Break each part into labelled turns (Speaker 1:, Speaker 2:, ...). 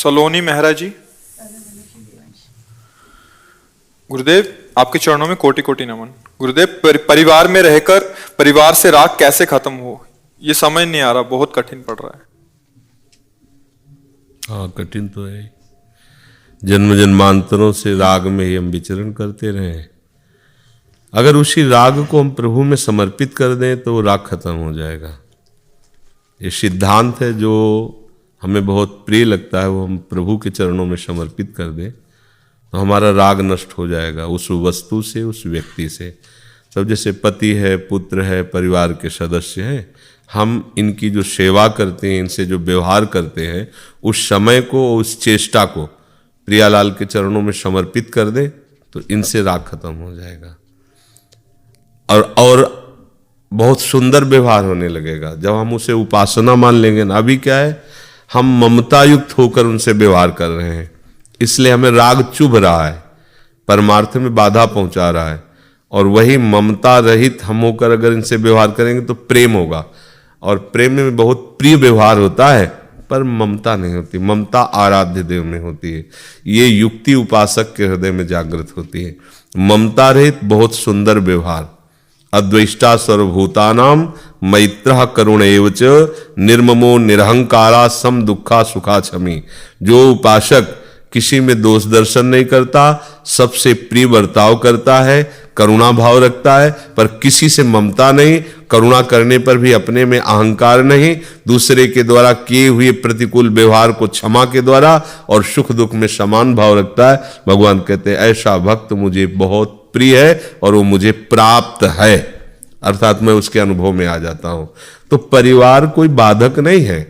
Speaker 1: सलोनी मेहरा जी। गुरुदेव, आपके चरणों में कोटि कोटि नमन। गुरुदेव, परिवार में रहकर परिवार से राग कैसे खत्म हो, ये समझ नहीं आ रहा, बहुत कठिन पड़ रहा है।
Speaker 2: हाँ, कठिन तो है। जन्म जन्मांतरों से राग में ही हम विचरण करते रहे। अगर उसी राग को हम प्रभु में समर्पित कर दें तो वो राग खत्म हो जाएगा। ये सिद्धांत है जो हमें बहुत प्रिय लगता है, वो हम प्रभु के चरणों में समर्पित कर दें तो हमारा राग नष्ट हो जाएगा उस वस्तु से, उस व्यक्ति से। तब जैसे पति है, पुत्र है, परिवार के सदस्य हैं, हम इनकी जो सेवा करते हैं, इनसे जो व्यवहार करते हैं, उस समय को, उस चेष्टा को प्रियालाल के चरणों में समर्पित कर दें तो इनसे राग खत्म हो जाएगा और बहुत सुंदर व्यवहार होने लगेगा जब हम उसे उपासना मान लेंगे ना। अभी क्या है, हम ममता युक्त होकर उनसे व्यवहार कर रहे हैं, इसलिए हमें राग चुभ रहा है, परमार्थ में बाधा पहुंचा रहा है। और वही ममता रहित हम होकर अगर इनसे व्यवहार करेंगे तो प्रेम होगा, और प्रेम में बहुत प्रिय व्यवहार होता है, पर ममता नहीं होती। ममता आराध्य देव में होती है, ये युक्ति उपासक के हृदय में जागृत होती है। ममता रहित बहुत सुंदर व्यवहार। अद्वेष्टा सर्वभूतानाम मैत्रः करुण एवच निर्ममो निरहंकारा सम दुखा सुखा क्षमी। जो उपासक किसी में दोष दर्शन नहीं करता, सबसे प्रिय बर्ताव करता है, करुणा भाव रखता है, पर किसी से ममता नहीं, करुणा करने पर भी अपने में अहंकार नहीं, दूसरे के द्वारा किए हुए प्रतिकूल व्यवहार को क्षमा के द्वारा और सुख दुख में समान भाव रखता है। भगवान कहते हैं ऐसा भक्त मुझे बहुत प्रिय है और वो मुझे प्राप्त है, अर्थात मैं उसके अनुभव में आ जाता हूं। तो परिवार कोई बाधक नहीं है,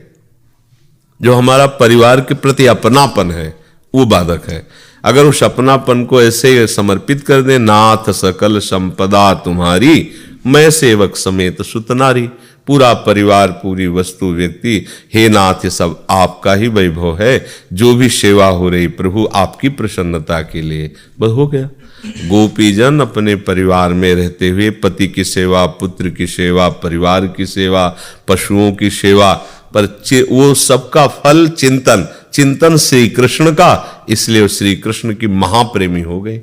Speaker 2: जो हमारा परिवार के प्रति अपनापन है वो बाधक है। अगर उस अपनापन को ऐसे समर्पित कर दे, नाथ सकल संपदा तुम्हारी, मैं सेवक समेत सुतनारी। पूरा परिवार, पूरी वस्तु, व्यक्ति, हे नाथ, ये सब आपका ही वैभव है। जो भी सेवा हो रही प्रभु आपकी प्रसन्नता के लिए, बस हो गया। गोपीजन अपने परिवार में रहते हुए पति की सेवा, पुत्र की सेवा, परिवार की सेवा, पशुओं की सेवा, पर वो सबका फल चिंतन श्री कृष्ण का, इसलिए श्री कृष्ण की महाप्रेमी हो गए।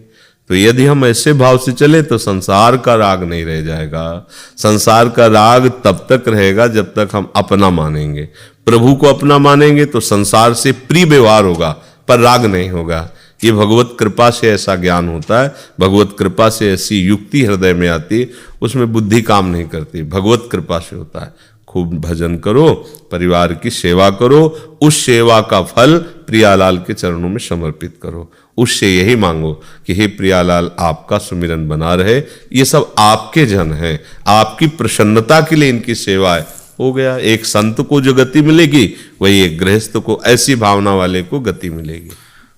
Speaker 2: तो यदि हम ऐसे भाव से चले तो संसार का राग नहीं रह जाएगा। संसार का राग तब तक रहेगा जब तक हम अपना मानेंगे। प्रभु को अपना मानेंगे तो संसार से प्रिय व्यवहार होगा, पर राग नहीं होगा। ये भगवत कृपा से ऐसा ज्ञान होता है, भगवत कृपा से ऐसी युक्ति हृदय में आती है, उसमें बुद्धि काम नहीं करती, भगवत कृपा से होता है। खूब भजन करो, परिवार की सेवा करो, उस सेवा का फल प्रियालाल के चरणों में समर्पित करो। उससे यही मांगो कि हे प्रियालाल, आपका सुमिरन बना रहे, ये सब आपके जन हैं, आपकी प्रसन्नता के लिए इनकी सेवा है। हो गया। एक संत को जो गति मिलेगी वही एक गृहस्थ को, ऐसी भावना वाले को गति मिलेगी।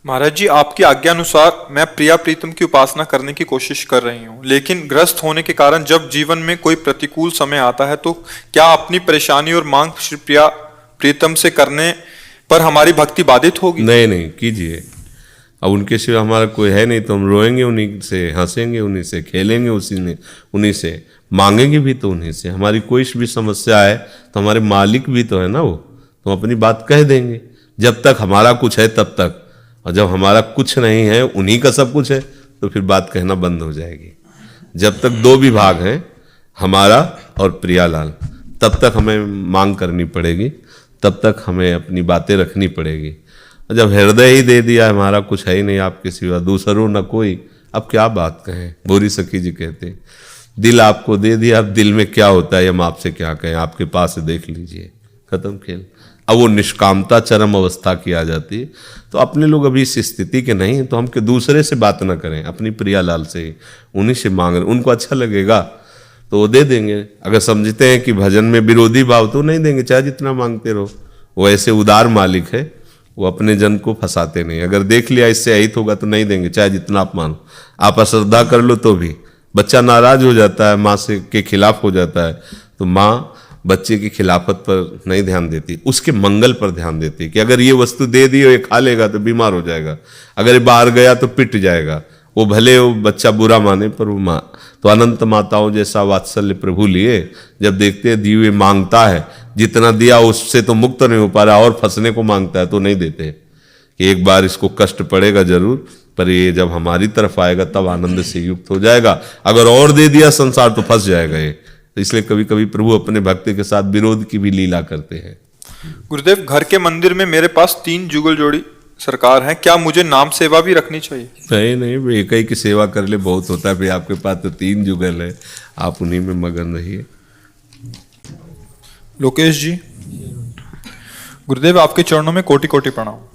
Speaker 1: महाराज जी, आपकी आज्ञा अनुसार मैं प्रिया प्रीतम की उपासना करने की कोशिश कर रही हूँ, लेकिन ग्रस्त होने के कारण जब जीवन में कोई प्रतिकूल समय आता है तो क्या अपनी परेशानी और मांग श्री प्रिया प्रीतम से करने पर हमारी भक्ति बाधित होगी?
Speaker 2: नहीं, कीजिए। अब उनके सिवा हमारा कोई है नहीं, तो हम रोएंगे उन्हीं से, हंसेंगे उन्हीं से, खेलेंगे उन्हीं से, मांगेंगे भी तो उन्हीं से। हमारी कोई भी समस्या है तो हमारे मालिक भी तो है ना, वो तो अपनी बात कह देंगे। जब तक हमारा कुछ है तब तक, और जब हमारा कुछ नहीं है, उन्हीं का सब कुछ है, तो फिर बात कहना बंद हो जाएगी। जब तक दो विभाग हैं, हमारा और प्रियालाल, तब तक हमें मांग करनी पड़ेगी, तब तक हमें अपनी बातें रखनी पड़ेगी। जब हृदय ही दे दिया, हमारा कुछ है ही नहीं आपके सिवा, दूसरों न कोई, अब क्या बात कहें। बोरी सखी जी कहते, दिल आपको दे दिया, अब दिल में क्या होता है हम आपसे क्या कहें, आपके पास से देख लीजिए, खत्म खेल। अब वो निष्कामता चरम अवस्था की आ जाती है। तो अपने लोग अभी इस स्थिति के नहीं हैं, तो हम के दूसरे से बात ना करें, अपनी प्रियालाल से ही, उन्हीं से मांग रहे, उनको अच्छा लगेगा तो वो दे देंगे। अगर समझते हैं कि भजन में विरोधी भाव, तो नहीं देंगे, चाहे जितना मांगते रहो। वो ऐसे उदार मालिक है, वो अपने जन को फंसाते नहीं। अगर देख लिया इससे अहित होगा तो नहीं देंगे, चाहे जितना आप मानो। आप अश्रद्धा कर लो तो भी, बच्चा नाराज हो जाता है, माँ से के खिलाफ हो जाता है, तो माँ बच्चे की खिलाफत पर नहीं ध्यान देती, उसके मंगल पर ध्यान देती कि अगर ये वस्तु दे दी और ये खा लेगा तो बीमार हो जाएगा, अगर ये बाहर गया तो पिट जाएगा। वो भले वो बच्चा बुरा माने, पर वो माँ तो अनंत माताओं जैसा वात्सल्य प्रभु लिए, जब देखते हैं दी हुई मांगता है, जितना दिया उससे तो मुक्त नहीं हो पा रहा और फंसने को मांगता है तो नहीं देते। कि एक बार इसको कष्ट पड़ेगा जरूर, पर ये जब हमारी तरफ आएगा तब आनंद से युक्त हो जाएगा। अगर और दे दिया संसार तो फंस जाएगा ये। तो इसलिए कभी कभी प्रभु अपने भक्त के साथ विरोध की भी लीला करते हैं।
Speaker 1: गुरुदेव, घर के मंदिर में मेरे पास 3 जुगल जोड़ी सरकार हैं, क्या मुझे नाम सेवा भी रखनी चाहिए?
Speaker 2: नहीं, एक ही की सेवा कर ले बहुत होता है। फिर आपके पास तो 3 जुगल है, आप उन्हीं में मगन रहिए।
Speaker 1: लोकेश जी, गुरुदेव आपके चरणों में कोटि कोटि प्रणाम।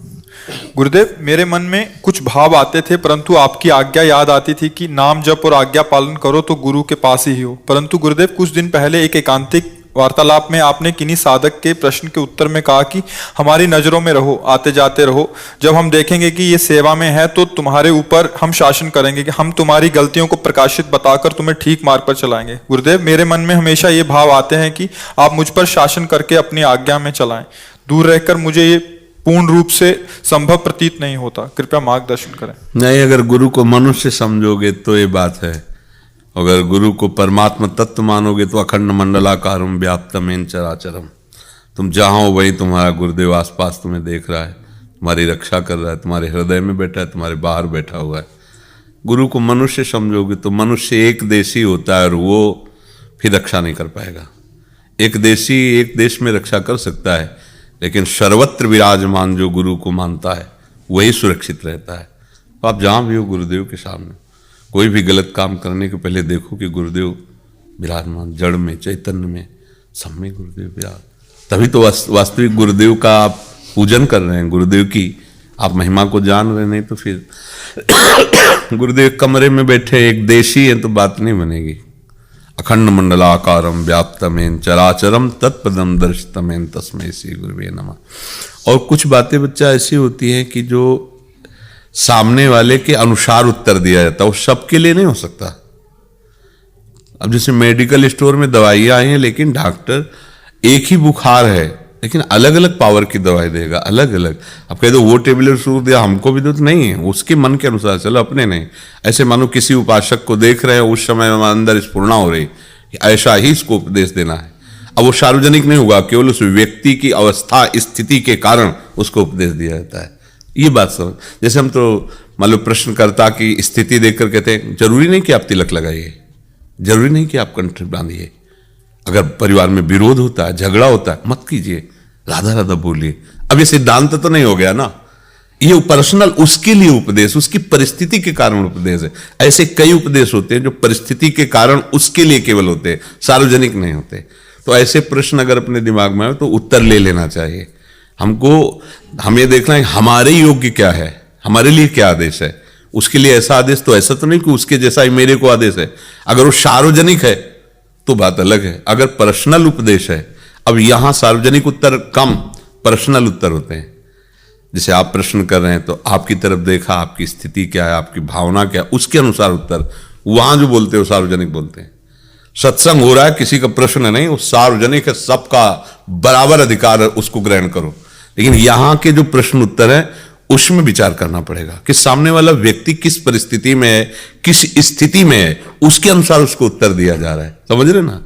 Speaker 1: गुरुदेव, मेरे मन में कुछ भाव आते थे, परंतु आपकी आज्ञा याद आती थी कि नाम जप और आज्ञा पालन करो तो गुरु के पास ही हो। परंतु गुरुदेव, कुछ दिन पहले एक एकांतिक वार्तालाप में आपने किन्हीं साधक के प्रश्न के उत्तर में कहा कि हमारी नजरों में रहो, आते जाते रहो, जब हम देखेंगे कि ये सेवा में है तो तुम्हारे ऊपर हम शासन करेंगे, कि हम तुम्हारी गलतियों को प्रकाशित बताकर तुम्हें ठीक मार्ग पर चलाएंगे। गुरुदेव, मेरे मन में हमेशा ये भाव आते हैं कि आप मुझ पर शासन करके अपनी आज्ञा में चलाएं। दूर रहकर मुझे ये पूर्ण रूप से संभव प्रतीत नहीं होता, कृपया मार्गदर्शन करें।
Speaker 2: नहीं, अगर गुरु को मनुष्य समझोगे तो ये बात है। अगर गुरु को परमात्मा तत्व मानोगे तो अखंड मंडलाकारम व्याप्तमेन चराचरम, तुम जहाँ हो वहीं तुम्हारा गुरुदेव आसपास तुम्हें देख रहा है, तुम्हारी रक्षा कर रहा है, तुम्हारे हृदय में बैठा है, तुम्हारे बाहर बैठा हुआ है। गुरु को मनुष्य समझोगे तो मनुष्य एक देशी होता है और वो फिर रक्षा नहीं कर पाएगा। एक देशी एक देश में रक्षा कर सकता है, लेकिन सर्वत्र विराजमान जो गुरु को मानता है वही सुरक्षित रहता है। तो आप जहाँ भी हो गुरुदेव के सामने कोई भी गलत काम करने के पहले देखो कि गुरुदेव विराजमान, जड़ में, चैतन्य में, सब में गुरुदेव विराज। तभी तो वास्तविक गुरुदेव का आप पूजन कर रहे हैं, गुरुदेव की आप महिमा को जान रहे। नहीं तो फिर गुरुदेव कमरे में बैठे एक देशी है तो बात नहीं बनेगी। अखंड मंडलाकारम व्याप्तमेन चराचरम तत्पदम दर्शितमेन तस्मै श्री गुरुवे नमः। और कुछ बातें बच्चा ऐसी होती हैं कि जो सामने वाले के अनुसार उत्तर दिया जाता है, वो सबके लिए नहीं हो सकता। अब जैसे मेडिकल स्टोर में दवाइयाँ आई हैं, लेकिन डॉक्टर एक ही बुखार है लेकिन अलग अलग पावर की दवाई देगा, अलग अलग। अब कह दो वो टेबलेट शुरू दिया हमको भी, तो नहीं है, उसके मन के अनुसार चलो, अपने नहीं। ऐसे मानो किसी उपासक को देख रहे हैं, उस समय अंदर स्फुरणा हो रही कि ऐसा ही इसको उपदेश देना है। अब वो सार्वजनिक नहीं होगा, केवल उस व्यक्ति की अवस्था स्थिति के कारण उसको उपदेश दिया जाता है। ये बात समझ। जैसे हम तो मान लो प्रश्नकर्ता की स्थिति देखकर कहते हैं जरूरी नहीं कि आप तिलक लगाइए, जरूरी नहीं कि आप कंठ बांधिए। अगर परिवार में विरोध होता है, झगड़ा होता है, मत कीजिए, राधा राधा बोलिए। अब ये सिद्धांत तो नहीं हो गया ना, ये पर्सनल उसके लिए उपदेश, उसकी परिस्थिति के कारण उपदेश है। ऐसे कई उपदेश होते हैं जो परिस्थिति के कारण उसके लिए केवल होते हैं, सार्वजनिक नहीं होते। तो ऐसे प्रश्न अगर अपने दिमाग में आए तो उत्तर ले लेना चाहिए। हम ये देखना है हमारे योग्य क्या है, हमारे लिए क्या आदेश है। उसके लिए ऐसा आदेश तो ऐसा तो नहीं कि उसके जैसा ही मेरे को आदेश है। अगर वो सार्वजनिक है तो बात अलग है, अगर पर्सनल उपदेश है। अब यहां सार्वजनिक उत्तर कम, पर्सनल उत्तर होते हैं। जैसे आप प्रश्न कर रहे हैं तो आपकी तरफ देखा, आपकी स्थिति क्या है, आपकी भावना क्या है, उसके अनुसार उत्तर। वहां जो बोलते हो सार्वजनिक बोलते हैं। सत्संग हो रहा है, किसी का प्रश्न नहीं, वो सार्वजनिक है, सबका बराबर अधिकार है, उसको ग्रहण करो। लेकिन यहां के जो प्रश्न उत्तर है उसमें विचार करना पड़ेगा कि सामने वाला व्यक्ति किस परिस्थिति में है, किस स्थिति में है, उसके अनुसार उसको उत्तर दिया जा रहा है। समझ रहे ना।